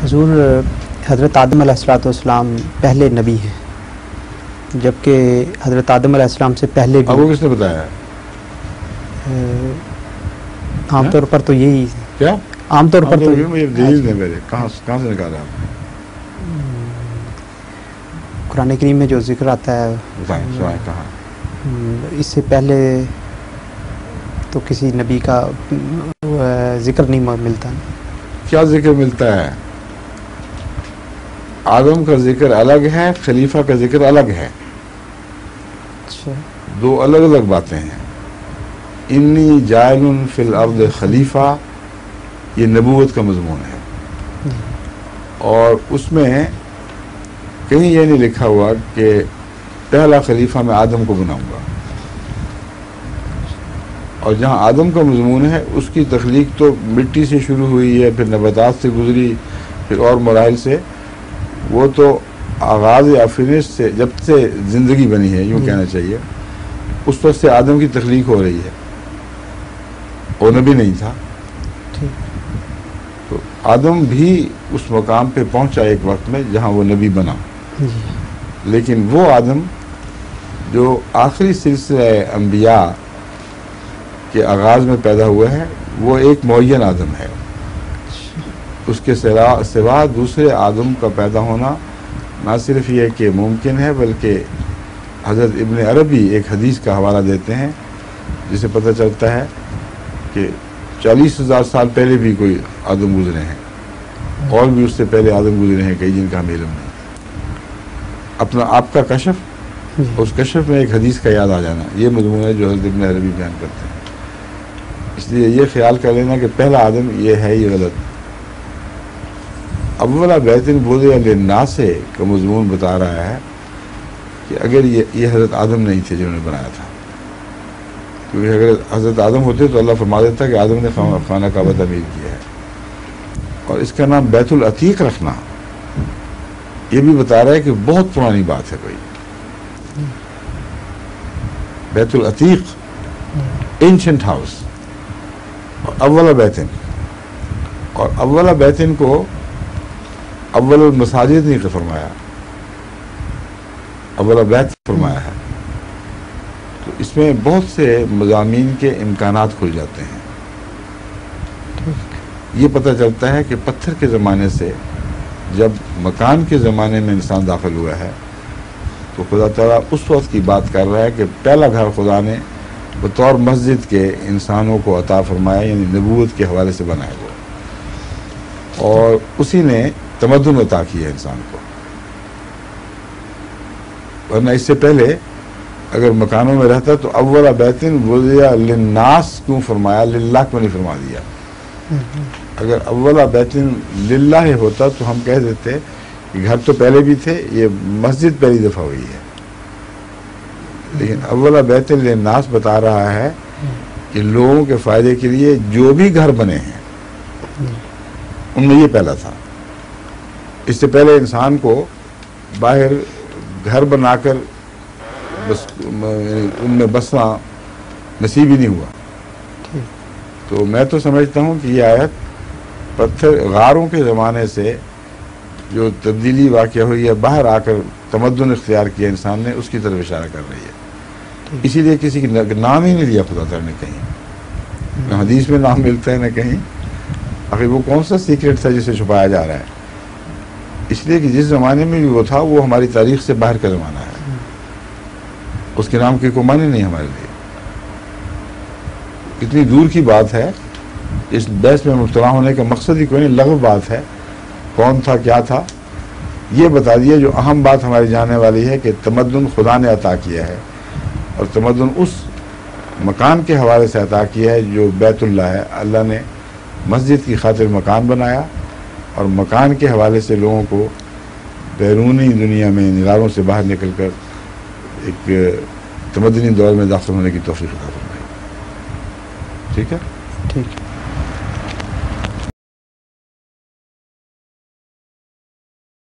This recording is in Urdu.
حضور حضرت آدم علیہ السلام پہلے نبی ہیں، جبکہ حضرت آدم علیہ السلام سے پہلے بھی آپ کو کس نے بتایا ہے؟ عام طور پر تو یہی کیا عام طور پر تو مجھے دلیل دیں میرے، کہاں سے نکالا آپ؟ قرآن کریم میں جو ذکر آتا ہے بتائیں کہاں؟ اس سے پہلے تو کسی نبی کا ذکر نہیں ملتا. کیا ذکر ملتا ہے؟ آدم کا ذکر الگ ہے، خلیفہ کا ذکر الگ ہے. اچھا، دو الگ الگ باتیں ہیں. انی جاعل فی الارض خلیفہ یہ نبوت کا مضمون ہے، اور اس میں کہیں یہ نہیں لکھا ہوا کہ پہلا خلیفہ میں آدم کو بناؤں گا. اور جہاں آدم کا مضمون ہے اس کی تخلیق تو مٹی سے شروع ہوئی ہے، پھر نباتات سے گزری، پھر اور مراحل سے. وہ تو آغاز یا فنش سے جب سے زندگی بنی ہے یوں کہنا چاہیے، اس وقت سے آدم کی تخلیق ہو رہی ہے. وہ نبی نہیں تھا، تو آدم بھی اس مقام پہ پہنچا ایک وقت میں جہاں وہ نبی بنا. لیکن وہ آدم جو آخری سلسلہ انبیاء کے آغاز میں پیدا ہوا ہے وہ ایک معین آدم ہے. اس کے سوا دوسرے آدم کا پیدا ہونا نہ صرف یہ کہ ممکن ہے، بلکہ حضرت ابن عربی ایک حدیث کا حوالہ دیتے ہیں جسے پتہ چلتا ہے کہ 40,000 سال پہلے بھی کوئی آدم گزرے ہیں، اور بھی اس سے پہلے آدم گزرے ہیں کئی جن کا ہمیں علم نہیں. اپنا آپ کا کشف، اس کشف میں ایک حدیث کا یاد آ جانا، یہ مضمون ہے جو حضرت ابن عربی بیان کرتے ہیں. اس لیے یہ خیال کر لینا کہ پہلا آدم یہ ہے، یہ غلط. اولا بیت بوضع للناس کا مضمون بتا رہا ہے کہ اگر یہ حضرت آدم نہیں تھے جنہوں نے بنایا تھا، کیونکہ اگر حضرت آدم ہوتے تو اللہ فرما دیتا کہ آدم نے خانہ کعبہ تعمیر کیا ہے. اور اس کا نام بیت العتیق رکھنا یہ بھی بتا رہا ہے کہ بہت پرانی بات ہے. کوئی بیت العتیق اینشنٹ ہاؤس، اولا بیتن، اور اولا بیتن کو اول المساجد نہیں فرمایا، اولا بیت فرمایا ہے. تو اس میں بہت سے مضامین کے امکانات کھل جاتے ہیں. یہ پتہ چلتا ہے کہ پتھر کے زمانے سے جب مکان کے زمانے میں انسان داخل ہوا ہے تو خدا تعالیٰ اس وقت کی بات کر رہا ہے کہ پہلا گھر خدا نے بطور مسجد کے انسانوں کو عطا فرمایا، یعنی نبوت کے حوالے سے بنایا ہوا، اور اسی نے تمدن عطا کیا انسان کو. ورنہ اس سے پہلے اگر مکانوں میں رہتا تو اولا بیتن وضع للناس کیوں فرمایا، للہ کیوں نہیں فرما دیا؟ اگر اولا بیتن للہ ہوتا تو ہم کہہ دیتے کہ گھر تو پہلے بھی تھے، یہ مسجد پہلی دفعہ ہوئی ہے. لیکن اولا بیتن للناس بتا رہا ہے کہ لوگوں کے فائدے کے لیے جو بھی گھر بنے ہیں ان میں یہ پہلا تھا. اس سے پہلے انسان کو باہر گھر بنا کر بس ان میں بسنا نصیب ہی نہیں ہوا. تو میں تو سمجھتا ہوں کہ یہ آیت پتھر غاروں کے زمانے سے جو تبدیلی واقع ہوئی ہے، باہر آ کر تمدن اختیار کیا انسان نے، اس کی طرف اشارہ کر رہی ہے. اسی لیے کسی کی نام ہی نہیں لیا خدا تعالیٰ نے کہیں، نہ حدیث میں نام ملتا ہے نہ کہیں. آخر وہ کون سا سیکرٹ تھا جسے چھپایا جا رہا ہے؟ اس لیے کہ جس زمانے میں بھی وہ تھا وہ ہماری تاریخ سے باہر کا زمانہ ہے، اس کے نام کی کوئی معنی نہیں ہمارے لیے. کتنی دور کی بات ہے. اس بحث میں مبتلا ہونے کا مقصد ہی کوئی نہیں، لغو بات ہے. کون تھا، کیا تھا، یہ بتا دیا. جو اہم بات ہماری جاننے والی ہے کہ تمدن خدا نے عطا کیا ہے، اور تمدن اس مکان کے حوالے سے عطا کیا ہے جو بیت اللہ ہے. اللہ نے مسجد کی خاطر مکان بنایا، اور مکان کے حوالے سے لوگوں کو بیرونی دنیا میں نگاروں سے باہر نکل کر ایک تمدنی دور میں داخل ہونے کی توفیق عطا فرمائی. ٹھیک ہے؟ ٹھیک ہے.